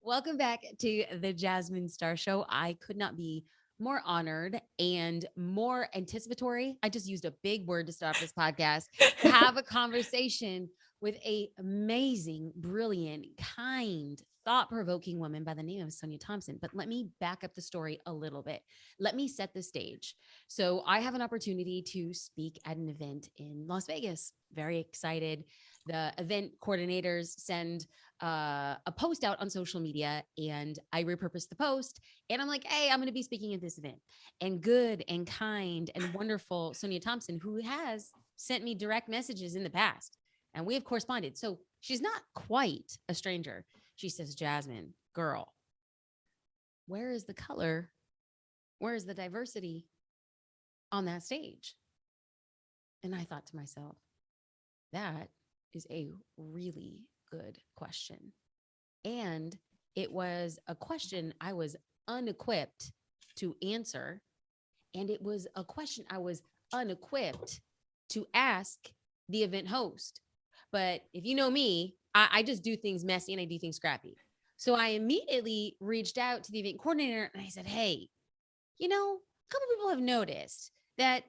Welcome back to the Jasmine Star Show. I could not be more honored and more anticipatory. I just used a big word to start off this podcast to have a conversation with a amazing, brilliant, kind, thought-provoking woman by the name of Sonia Thompson. But let me back up the story a little bit. Let me set the stage. So I have an opportunity to speak at an event in Las Vegas. Very excited. The event coordinators send a post out on social media, and I repurposed the post, and I'm like, hey, I'm going to be speaking at this event. And good and kind and wonderful Sonia Thompson, who has sent me direct messages in the past, and we have corresponded. So she's not quite a stranger. She says, Jasmine, girl, where is the color? Where is the diversity on that stage? And I thought to myself, that is a really good question. And it was a question I was unequipped to answer. And it was a question I was unequipped to ask the event host. But if you know me, I just do things messy and I do things scrappy. So I immediately reached out to the event coordinator and I said, hey, a couple people have noticed that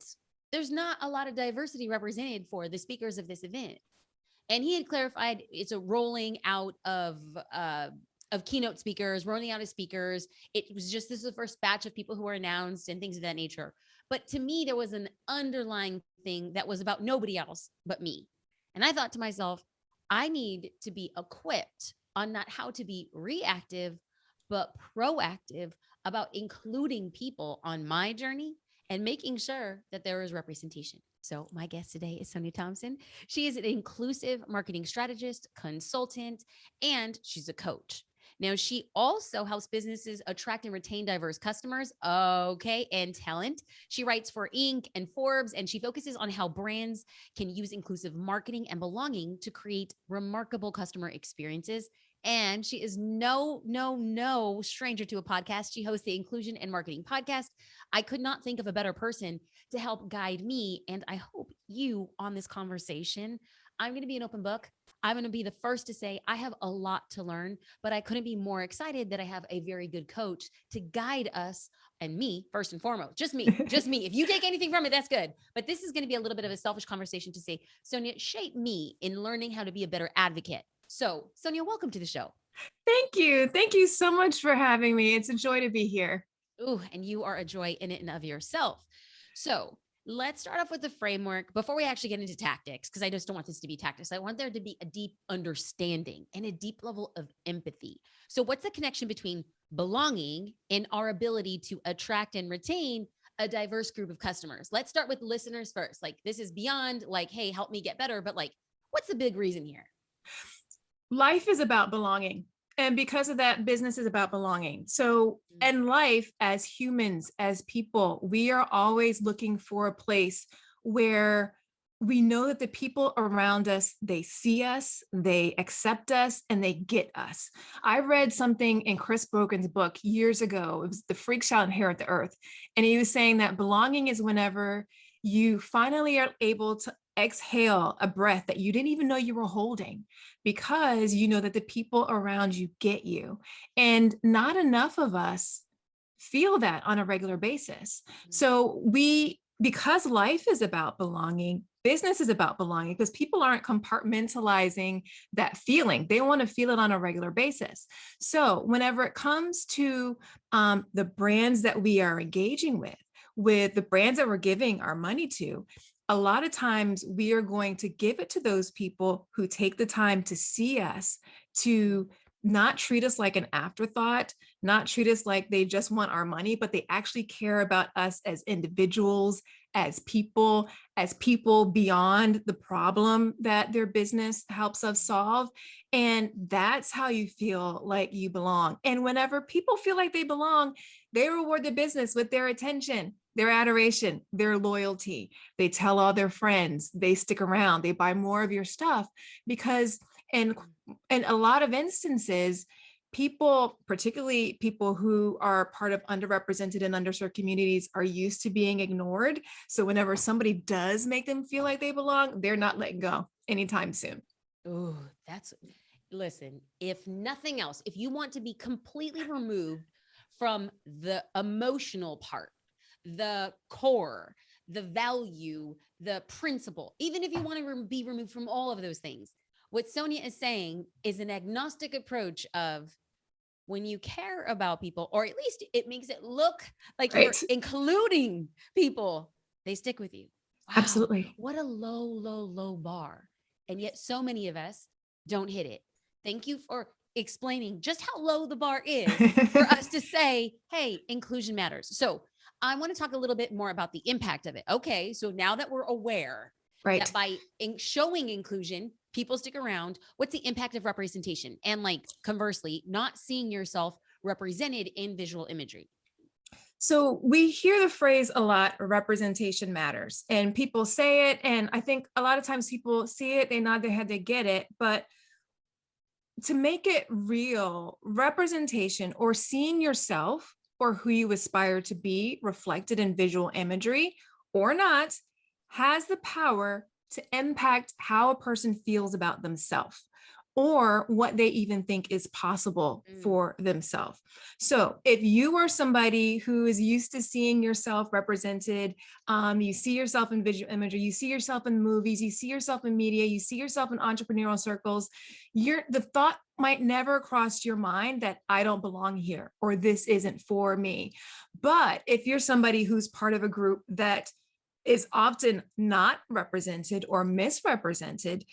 there's not a lot of diversity represented for the speakers of this event. And he had clarified it's a rolling out of keynote speakers, rolling out of speakers. It was just this is the first batch of people who were announced and things of that nature. But to me, there was an underlying thing that was about nobody else but me. And I thought to myself, I need to be equipped on not how to be reactive, but proactive about including people on my journey and making sure that there is representation. So, my guest today is Sonia Thompson. She is an inclusive marketing strategist, consultant, and she's a coach. Now, she also helps businesses attract and retain diverse customers, and talent. She writes for Inc. and Forbes, and she focuses on how brands can use inclusive marketing and belonging to create remarkable customer experiences. And she is no stranger to a podcast. She hosts the Inclusion and Marketing Podcast. I could not think of a better person to help guide me. And I hope you on this conversation. I'm going to be an open book. I'm going to be the first to say I have a lot to learn, but I couldn't be more excited that I have a very good coach to guide us and me first and foremost, just me. If you take anything from it, that's good. But this is going to be a little bit of a selfish conversation to say, Sonia, shape me in learning how to be a better advocate. So, Sonia, welcome to the show. Thank you. Thank you so much for having me. It's a joy to be here. Ooh, and you are a joy in and of yourself. So let's start off with the framework before we actually get into tactics, because I just don't want this to be tactics. I want there to be a deep understanding and a deep level of empathy. So what's the connection between belonging and our ability to attract and retain a diverse group of customers? Let's start with listeners first. Like, this is beyond like, hey, help me get better, but like, what's the big reason here? Life is about belonging. And because of that, business is about belonging. So, in life, as humans, as people, we are always looking for a place where we know that the people around us, they see us, they accept us, and they get us. I read something in Chris Brogan's book years ago. It was The Freak Shall Inherit the Earth. And he was saying that belonging is whenever you finally are able to exhale a breath that you didn't even know you were holding, because you know that the people around you get you. And not enough of us feel that on a regular basis. So because life is about belonging, business is about belonging, because people aren't compartmentalizing that feeling. They want to feel it on a regular basis. So whenever it comes to the brands that we are engaging with the brands that we're giving our money to, a lot of times we are going to give it to those people who take the time to see us, to not treat us like an afterthought, not treat us like they just want our money, but they actually care about us as individuals, as people beyond the problem that their business helps us solve. And that's how you feel like you belong. And whenever people feel like they belong, they reward the business with their attention, their adoration, their loyalty. They tell all their friends, they stick around, they buy more of your stuff, because in a lot of instances, people, particularly people who are part of underrepresented and underserved communities, are used to being ignored. So whenever somebody does make them feel like they belong, they're not letting go anytime soon. Oh, that's listen, if nothing else, if you want to be completely removed from the emotional part, the core, the value, the principle, even if you want to be removed from all of those things, what Sonia is saying is an agnostic approach of when you care about people, or at least it makes it look like you're Right. including people, they stick with you. Wow, Absolutely. what a low, low, low bar. And yet, so many of us don't hit it. Thank you for explaining just how low the bar is for us to say, hey, inclusion matters. So, I want to talk a little bit more about the impact of it. Okay, so now that we're aware that Right. by showing inclusion, people stick around, what's the impact of representation? And like conversely, not seeing yourself represented in visual imagery. So we hear the phrase a lot, representation matters, and people say it. And I think a lot of times people see it, they nod their head, they get it. But to make it real, representation or seeing yourself or who you aspire to be reflected in visual imagery or not has the power to impact how a person feels about themselves or what they even think is possible for themselves. So if you are somebody who is used to seeing yourself represented, you see yourself in visual imagery, you see yourself in movies, you see yourself in media, you see yourself in entrepreneurial circles, the thought might never cross your mind that I don't belong here or this isn't for me. But if you're somebody who's part of a group that is often not represented or misrepresented,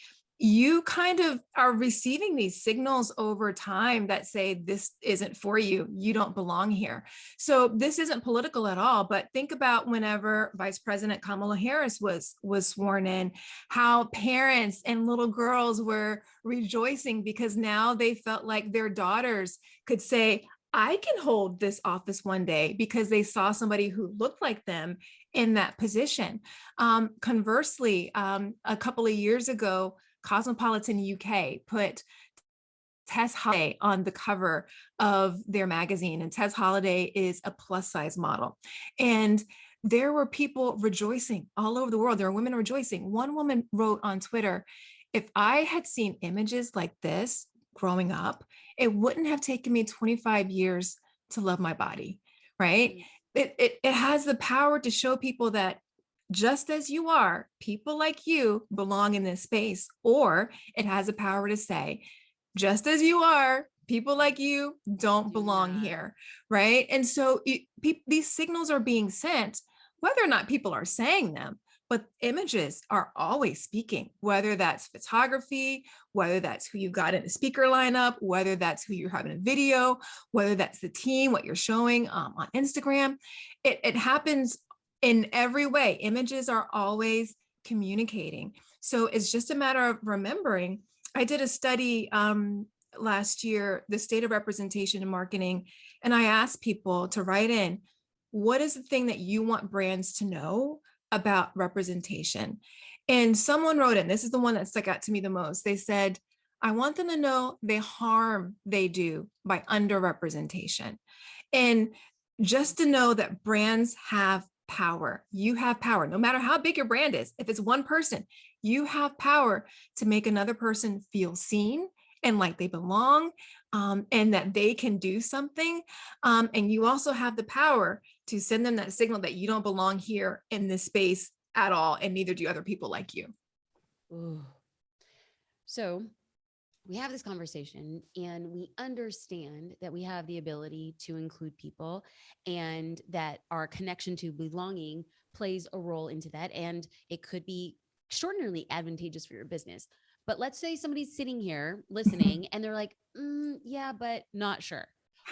you kind of are receiving these signals over time that say this isn't for you, you don't belong here. So this isn't political at all, but think about whenever Vice President Kamala Harris was sworn in, how parents and little girls were rejoicing because now they felt like their daughters could say, I can hold this office one day, because they saw somebody who looked like them in that position. Conversely, a couple of years ago, Cosmopolitan UK put Tess Holliday on the cover of their magazine, and Tess Holliday is a plus size model. And there were people rejoicing all over the world. There were women rejoicing. One woman wrote on Twitter, if I had seen images like this growing up, it wouldn't have taken me 25 years to love my body, right? It has the power to show people that just as you are, people like you belong in this space. Or it has a power to say, just as you are, people like you don't belong here, right? And so these signals are being sent, whether or not people are saying them, but images are always speaking, whether that's photography, whether that's who you got in a speaker lineup, whether that's who you're having a video, whether that's the team, what you're showing on Instagram. It happens in every way. Images are always communicating. So it's just a matter of remembering. I did a study last year, the state of representation in marketing, and I asked people to write in, what is the thing that you want brands to know about representation? And someone wrote in, this is the one that stuck out to me the most. They said, I want them to know the harm they do by underrepresentation. And just to know that brands have power. You have power, no matter how big your brand is. If it's one person, you have power to make another person feel seen and like they belong, and that they can do something. And you also have the power to send them that signal that you don't belong here in this space at all, and neither do other people like you. Ooh. So we have this conversation and we understand that we have the ability to include people and that our connection to belonging plays a role into that. And it could be extraordinarily advantageous for your business. But let's say somebody's sitting here listening and they're like, yeah, but not sure.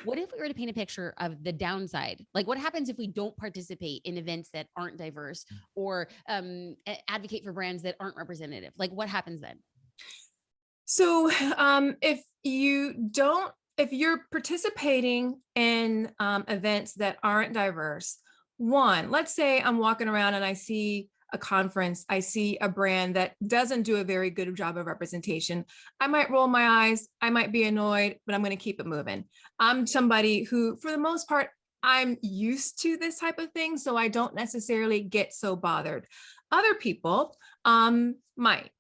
What if we were to paint a picture of the downside? Like, what happens if we don't participate in events that aren't diverse or advocate for brands that aren't representative? Like, what happens then? So if you're participating in events that aren't diverse, one, let's say I'm walking around and I see a conference, I see a brand that doesn't do a very good job of representation. I might roll my eyes, I might be annoyed, but I'm going to keep it moving. I'm somebody who, for the most part, I'm used to this type of thing, so I don't necessarily get so bothered. Other people might.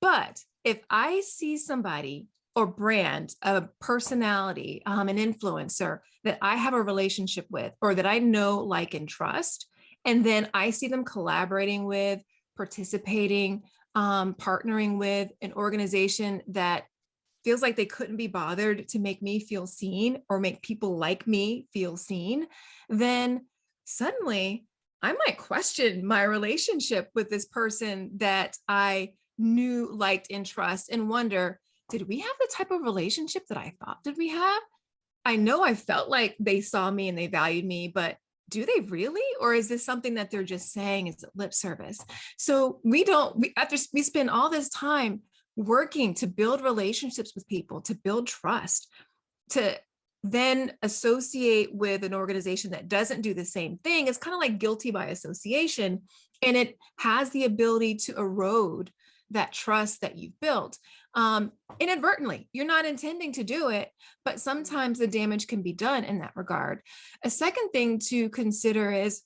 But if I see somebody or brand, a personality, an influencer that I have a relationship with, or that I know, like, and trust, and then I see them collaborating with, participating, partnering with an organization that feels like they couldn't be bothered to make me feel seen or make people like me feel seen, then suddenly I might question my relationship with this person that I knew, liked, and trust, and wonder, did we have the type of relationship that I thought did we have? I know I felt like they saw me and they valued me, but do they really? Or is this something that they're just saying is lip service? So after we spend all this time working to build relationships with people, to build trust, to then associate with an organization that doesn't do the same thing, it's kind of like guilty by association. And it has the ability to erode that trust that you've built, inadvertently. You're not intending to do it, but sometimes the damage can be done in that regard. A second thing to consider is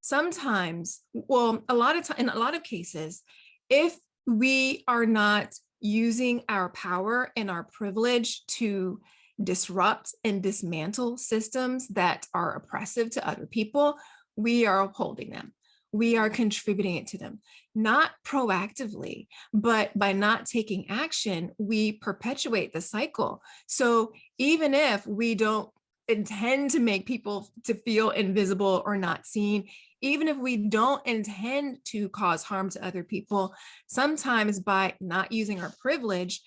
sometimes, well, in a lot of cases, if we are not using our power and our privilege to disrupt and dismantle systems that are oppressive to other people, we are upholding them. We are contributing it to them, not proactively, but by not taking action, we perpetuate the cycle. So even if we don't intend to make people to feel invisible or not seen, even if we don't intend to cause harm to other people, sometimes by not using our privilege,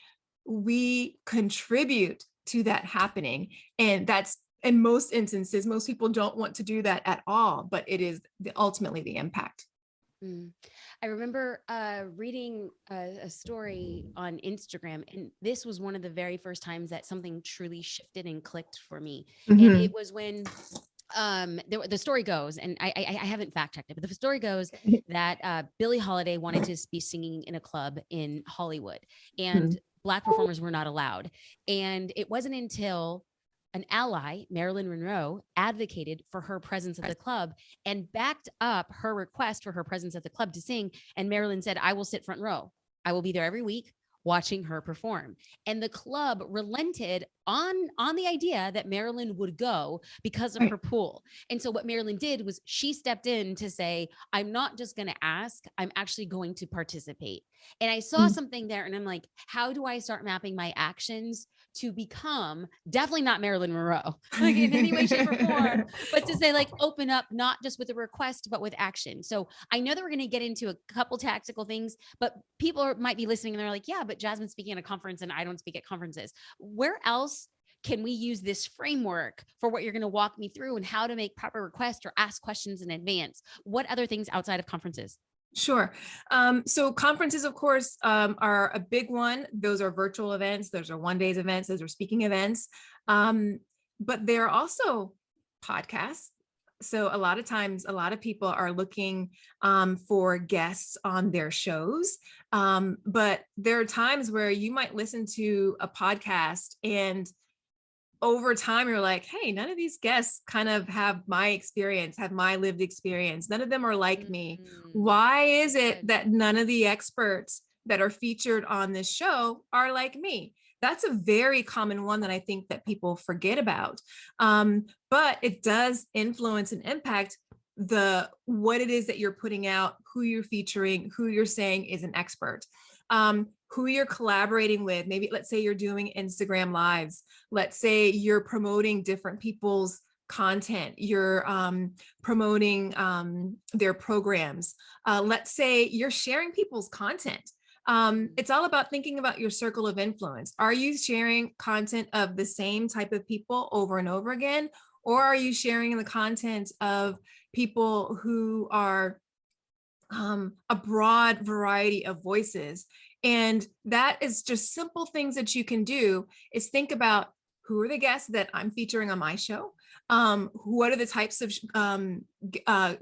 we contribute to that happening. And that's, in most instances, most people don't want to do that at all, but it is ultimately the impact. I remember reading a story on Instagram, and this was one of the very first times that something truly shifted and clicked for me. And it was when the story goes, and I haven't fact checked it, but the story goes that Billie Holiday wanted to be singing in a club in Hollywood, and Black performers were not allowed. And it wasn't until an ally, Marilyn Monroe, advocated for her presence at the club and backed up her request for her presence at the club to sing. And Marilyn said, I will sit front row. I will be there every week watching her perform. And the club relented on the idea that Marilyn would go because of her pool. And so what Marilyn did was she stepped in to say, I'm not just going to ask, I'm actually going to participate. And I saw something there and I'm like, how do I start mapping my actions to become definitely not Marilyn Monroe, like in any way, shape, or form, but to say, like, open up, not just with a request, but with action. So I know that we're going to get into a couple tactical things, but people might be listening and they're like, yeah, but Jasmine's speaking at a conference and I don't speak at conferences. Where else can we use this framework for what you're going to walk me through and how to make proper requests or ask questions in advance? What other things outside of conferences? Sure. So conferences, of course, are a big one. Those are virtual events. Those are one-day events. Those are speaking events. But there are also podcasts. So a lot of times, a lot of people are looking for guests on their shows. But there are times where you might listen to a podcast and over time, you're like, hey, none of these guests kind of have my experience, have my lived experience. None of them are like me. Why is it that none of the experts that are featured on this show are like me? That's a very common one that I think that people forget about. But it does influence and impact what it is that you're putting out, who you're featuring, who you're saying is an expert. Who you're collaborating with. Maybe let's say you're doing Instagram lives. Let's say you're promoting different people's content. You're promoting their programs. Let's say you're sharing people's content. It's all about thinking about your circle of influence. Are you sharing content of the same type of people over and over again? Or are you sharing the content of people who are a broad variety of voices? And that is just simple things that you can do is think about who are the guests that I'm featuring on my show? What are the types of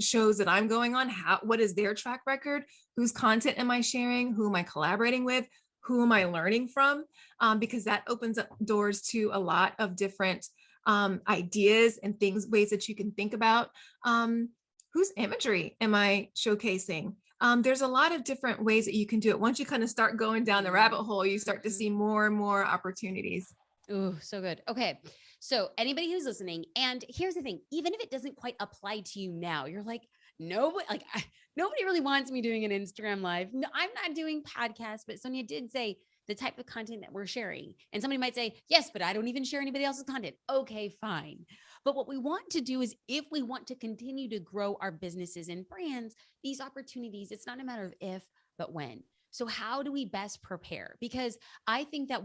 shows that I'm going on? What is their track record? Whose content am I sharing? Who am I collaborating with? Who am I learning from? Because that opens up doors to a lot of different ideas and ways that you can think about. Whose imagery am I showcasing? There's a lot of different ways that you can do it. Once you kind of start going down the rabbit hole, you start to see more and more opportunities. Oh, so good. Okay. So anybody who's listening, and here's the thing, even if it doesn't quite apply to you now, you're like, nobody, nobody really wants me doing an Instagram live. No, I'm not doing podcasts, but Sonia did say the type of content that we're sharing. And somebody might say, yes, but I don't even share anybody else's content. Okay, fine. But what we want to do is if we want to continue to grow our businesses and brands, these opportunities, it's not a matter of if, but when. So how do we best prepare? Because I think that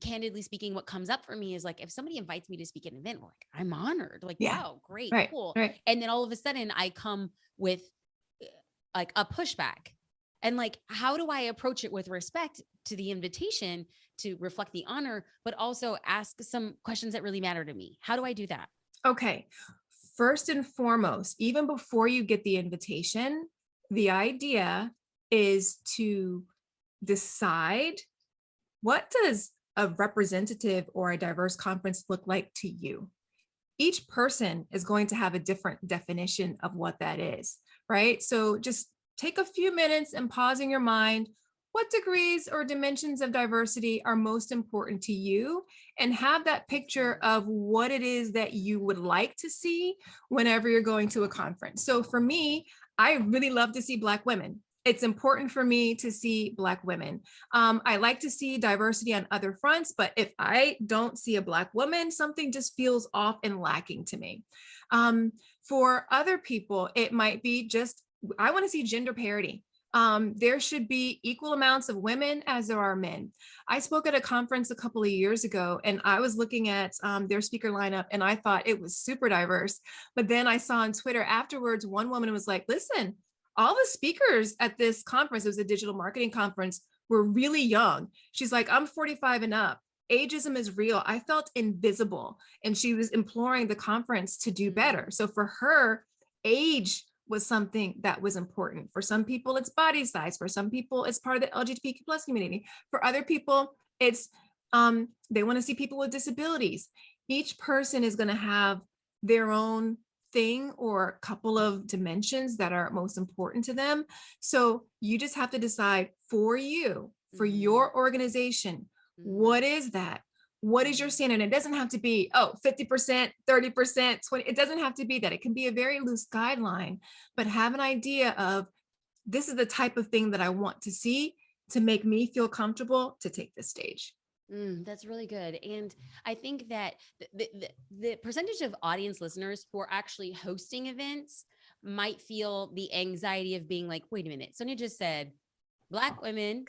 candidly speaking, what comes up for me is like, if somebody invites me to speak at an event, like, I'm honored, like, Yeah. wow, great, Right. cool. Right. And then all of a sudden I come with like a pushback. And like, how do I approach it with respect to the invitation to reflect the honor, but also ask some questions that really matter to me? How do I do that? Okay. First and foremost, even before you get the invitation, the idea is to decide, what does a representative or a diverse conference look like to you? Each person is going to have a different definition of what that is, right? So just take a few minutes and pause in your mind. What degrees or dimensions of diversity are most important to you? And have that picture of what it is that you would like to see whenever you're going to a conference. So for me, I really love to see Black women. It's important for me to see Black women. I like to see diversity on other fronts, but if I don't see a Black woman, something just feels off and lacking to me. For other people, it might be just, I want to see gender parity. There should be equal amounts of women as there are men. I spoke at a conference a couple of years ago, and I was looking at their speaker lineup, and I thought it was super diverse. But then I saw on Twitter afterwards, one woman was like, listen, all the speakers at this conference, it was a digital marketing conference, were really young. She's like, I'm 45 and up. Ageism is real. I felt invisible. And she was imploring the conference to do better. So for her, age was something that was important. For some people, it's body size. For some people, it's part of the LGBTQ plus community. For other people, it's they want to see people with disabilities. Each person is going to have their own thing or a couple of dimensions that are most important to them. So you just have to decide for you, for your organization, what is that? What is your standard? It doesn't have to be, 50%, 30%, 20. It doesn't have to be that. It can be a very loose guideline, but have an idea of, this is the type of thing that I want to see to make me feel comfortable to take this stage. That's really good. And I think that the percentage of audience listeners who are actually hosting events might feel the anxiety of being like, wait a minute, Sonia just said Black women,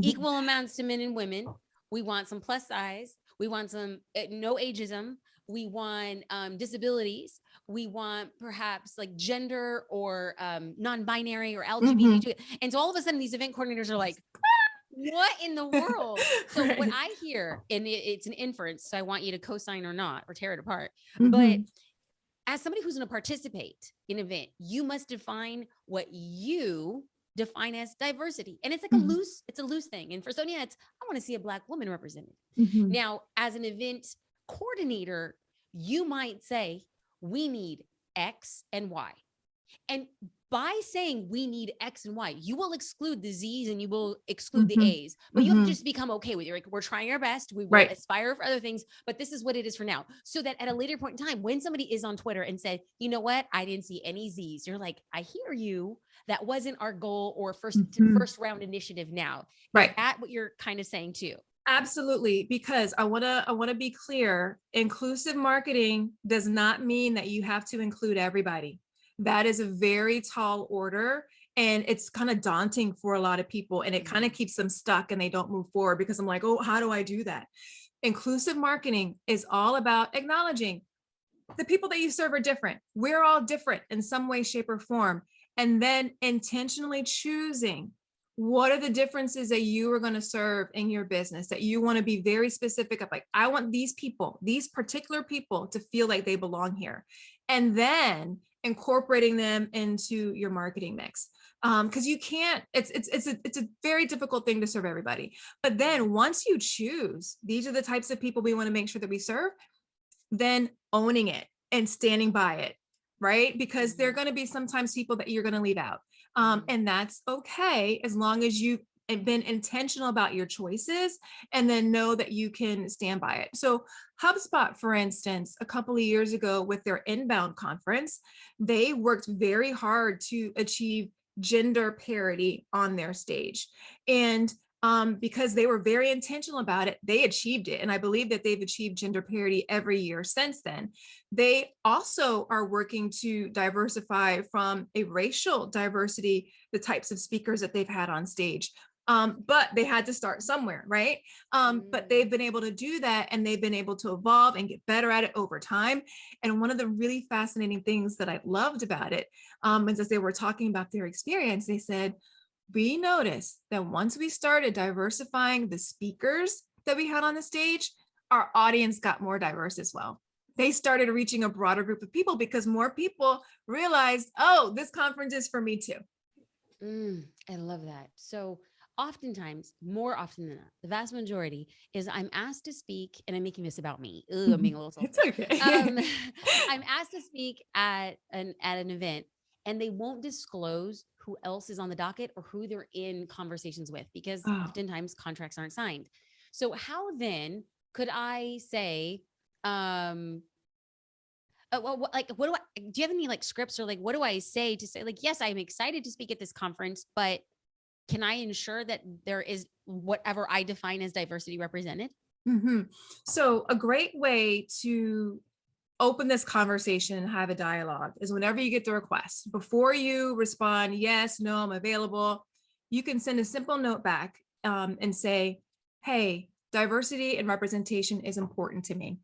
equal amounts to men and women. We want some plus size. We want some no ageism. We want disabilities. We want perhaps like gender or non-binary or LGBTQ. And so all of a sudden these event coordinators are like, what in the world? So Right. what I hear, and it's an inference, so I want you to co-sign or not, or tear it apart. But as somebody who's going to participate in an event, you must define what you define as diversity. And it's like it's a loose thing. And for Sonia, it's, I want to see a Black woman represented. Now, as an event coordinator, you might say, we need X and Y. And by saying we need X and Y, you will exclude the Z's and you will exclude the A's, but you have to just become okay with it. Like, we're trying our best. We will aspire for other things, but this is what it is for now. So that at a later point in time, when somebody is on Twitter and said, you know what, I didn't see any Z's, you're like, I hear you. That wasn't our goal or first round initiative now. Is that what you're kind of saying too? Absolutely, because I want to be clear. Inclusive marketing does not mean that you have to include everybody. That is a very tall order, and it's kind of daunting for a lot of people, and it kind of keeps them stuck and they don't move forward, because I'm like, oh, how do I do that? Inclusive marketing is all about acknowledging the people that you serve are different. We're all different in some way, shape, or form. And then intentionally choosing, what are the differences that you are going to serve in your business, that you want to be very specific of, like, I want these people, these particular people, to feel like they belong here. And then incorporating them into your marketing mix. Because you can't, it's a very difficult thing to serve everybody. But then once you choose, these are the types of people we want to make sure that we serve, then owning it and standing by it, right? Because there are going to be sometimes people that you're going to leave out. And that's okay as long as you've been intentional about your choices and then know that you can stand by it. So HubSpot, for instance, a couple of years ago with their inbound conference, they worked very hard to achieve gender parity on their stage. And because they were very intentional about it, they achieved it. And I believe that they've achieved gender parity every year since then. They also are working to diversify from a racial diversity, the types of speakers that they've had on stage. But they had to start somewhere, right? But they've been able to do that, and they've been able to evolve and get better at it over time. And one of the really fascinating things that I loved about it is as they were talking about their experience, they said, we noticed that once we started diversifying the speakers that we had on the stage, our audience got more diverse as well. They started reaching a broader group of people because more people realized, oh, this conference is for me too. I love that. So oftentimes, more often than not, the vast majority is I'm asked to speak, and I'm making this about me. Ooh, I'm being a little selfish. It's okay. I'm asked to speak at an event, and they won't disclose who else is on the docket or who they're in conversations with, because oftentimes contracts aren't signed. So how then could I say, well, like, do you have any like scripts, or like, what do I say to say, like, yes, I'm excited to speak at this conference, but can I ensure that there is whatever I define as diversity represented? Mm-hmm. So a great way to open this conversation and have a dialogue is whenever you get the request, before you respond, yes, no, I'm available, you can send a simple note back and say, hey, diversity and representation is important to me.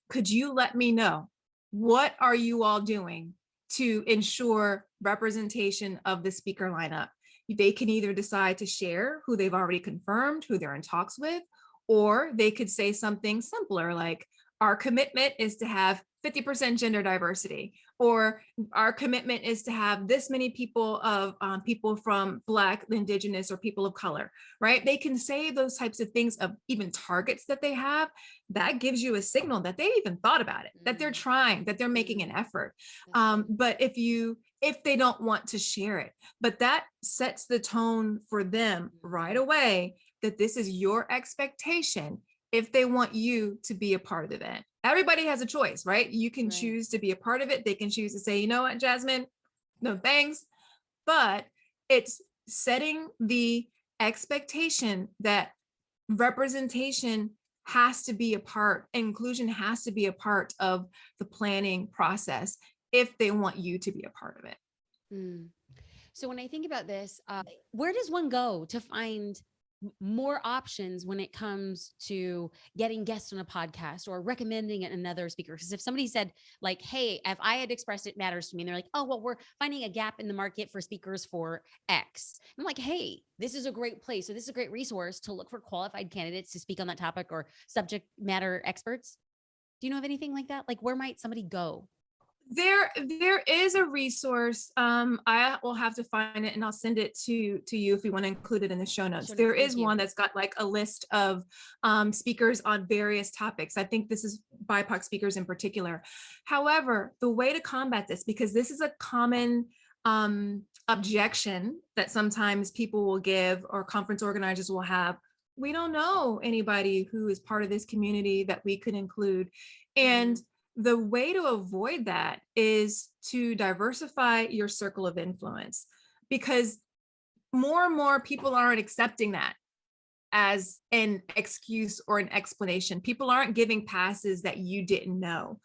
Could you let me know, what are you all doing to ensure representation of the speaker lineup? They can either decide to share who they've already confirmed, who they're in talks with, or they could say something simpler like, our commitment is to have 50% gender diversity, or our commitment is to have this many people of people from Black, Indigenous, or people of color, right? They can say those types of things of even targets that they have. That gives you a signal that they even thought about it, that they're trying, that they're making an effort. But if they don't want to share it, but that sets the tone for them right away that this is your expectation if they want you to be a part of the event. Everybody has a choice, right? You can choose to be a part of it. They can choose to say, you know what, Jasmine, no thanks. But it's setting the expectation that representation has to be a part, inclusion has to be a part of the planning process if they want you to be a part of it. So when I think about this, where does one go to find more options when it comes to getting guests on a podcast or recommending another speaker? Because if somebody said like, hey, if I had expressed it matters to me, and they're like, oh, well, we're finding a gap in the market for speakers for X. I'm like, hey, this is a great place. So this is a great resource to look for qualified candidates to speak on that topic or subject matter experts. Do you know of anything like that? Like, where might somebody go? There is a resource. I will have to find it and I'll send it to you if you want to include it in the show notes. There is one that's got like a list of speakers on various topics. I think this is BIPOC speakers in particular. However, the way to combat this, because this is a common objection that sometimes people will give or conference organizers will have, we don't know anybody who is part of this community that we could include. And the way to avoid that is to diversify your circle of influence, because more and more people aren't accepting that as an excuse or an explanation. People aren't giving passes that you didn't know.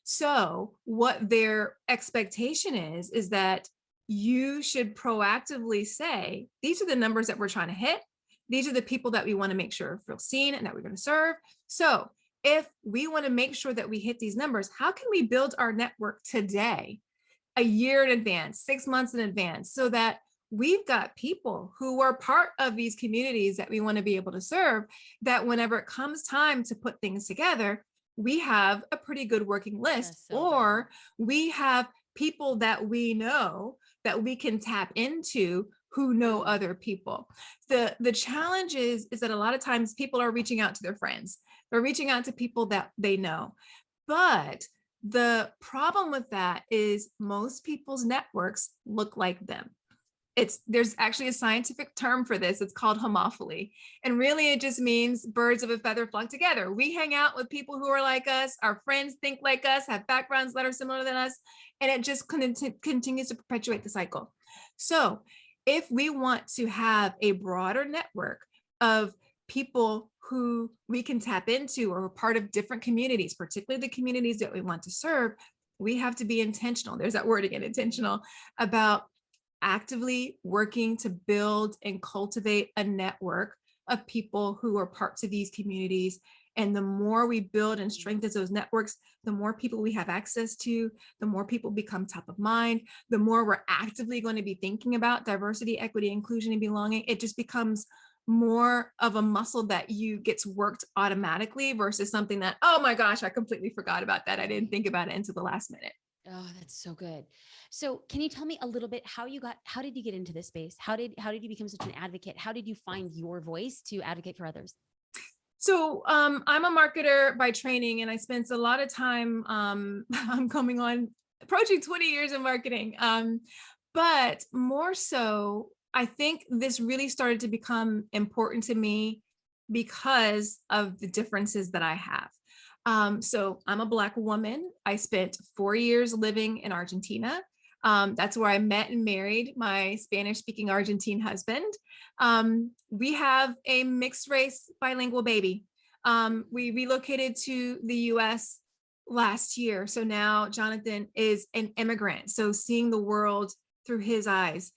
So what their expectation is that you should proactively say, these are the numbers that we're trying to hit. These are the people that we want to make sure feel seen and that we're going to serve. So if we want to make sure that we hit these numbers, how can we build our network today, a year in advance, 6 months in advance, so that we've got people who are part of these communities that we want to be able to serve, that whenever it comes time to put things together, we have a pretty good working list, or we have people that we know that we can tap into who know other people. The challenge is that a lot of times people are reaching out to their friends. They're reaching out to people that they know. But The problem with that is most people's networks look like them. There's actually a scientific term for this. It's called homophily. And really it just means birds of a feather flock together. We hang out with people who are like us, our friends think like us, have backgrounds that are similar than us, and it just continues to perpetuate the cycle. So if we want to have a broader network of people who we can tap into or are part of different communities, particularly the communities that we want to serve, we have to be intentional. There's that word again, intentional, about actively working to build and cultivate a network of people who are parts of these communities. And the more we build and strengthen those networks, the more people we have access to, the more people become top of mind, the more we're actively going to be thinking about diversity, equity, inclusion, and belonging. It just becomes more of a muscle that you gets worked automatically versus something that, oh my gosh, I completely forgot about that. I didn't think about it until the last minute. Oh, that's so good. So can you tell me a little bit how did you get into this space? How did you become such an advocate? How did you find your voice to advocate for others? So I'm a marketer by training, and I spent a lot of time, I'm coming on approaching 20 years in marketing. But more so, I think this really started to become important to me because of the differences that I have. So I'm a Black woman. I spent 4 years living in Argentina. That's where I met and married my Spanish speaking Argentine husband. We have a mixed race bilingual baby. We relocated to the US last year. So now Jonathan is an immigrant. So seeing the world through his eyes.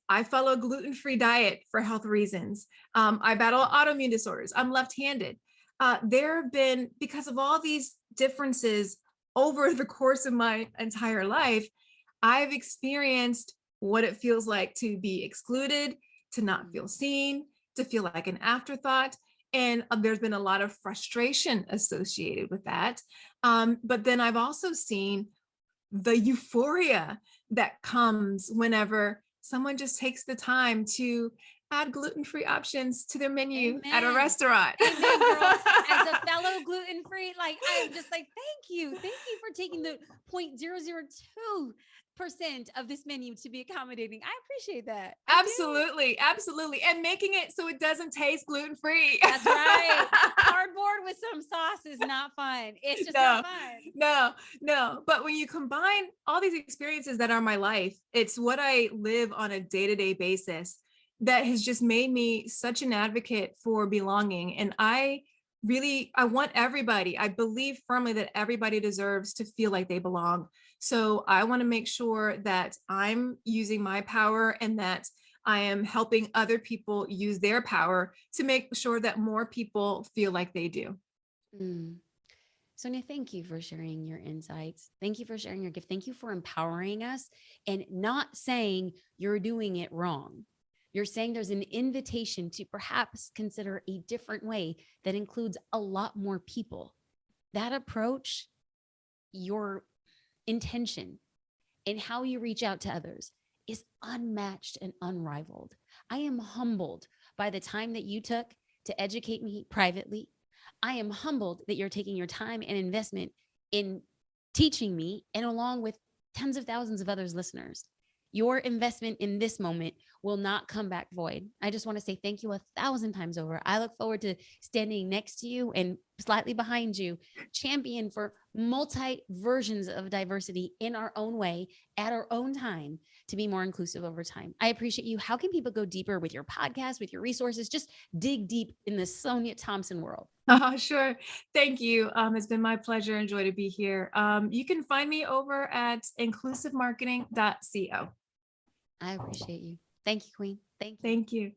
I follow a gluten-free diet for health reasons. I battle autoimmune disorders. I'm left-handed. There have been, because of all these differences over the course of my entire life, I've experienced what it feels like to be excluded, to not feel seen, to feel like an afterthought. And there's been a lot of frustration associated with that. But then I've also seen the euphoria that comes whenever someone just takes the time to add gluten-free options to their menu at a restaurant. Amen, girl. As a fellow gluten-free, like I'm just like, thank you for taking the 0.002% of this menu to be accommodating. I appreciate that. Absolutely. And making it so it doesn't taste gluten-free. That's right. Cardboard with some sauce is not fun. It's just not fun. No. But when you combine all these experiences that are my life, it's what I live on a day-to-day basis that has just made me such an advocate for belonging. And I want everybody, I believe firmly that everybody deserves to feel like they belong. So I want to make sure that I'm using my power and that I am helping other people use their power to make sure that more people feel like they do. Sonia, thank you for sharing your insights. Thank you for sharing your gift. Thank you for empowering us and not saying you're doing it wrong. You're saying there's an invitation to perhaps consider a different way that includes a lot more people. That approach, your intention, and how you reach out to others is unmatched and unrivaled. I am humbled by the time that you took to educate me privately. I am humbled that you're taking your time and investment in teaching me, and along with tens of thousands of others listeners. Your investment in this moment will not come back void. I just want to say thank you 1,000 times over. I look forward to standing next to you and slightly behind you, champion for multi versions of diversity in our own way, at our own time, to be more inclusive over time. I appreciate you. How can people go deeper with your podcast, with your resources? Just dig deep in the Sonia Thompson world. Sure. Thank you. It's been my pleasure and joy to be here. You can find me over at inclusivemarketing.co. I appreciate you. Thank you, Queen. Thank you. Thank you.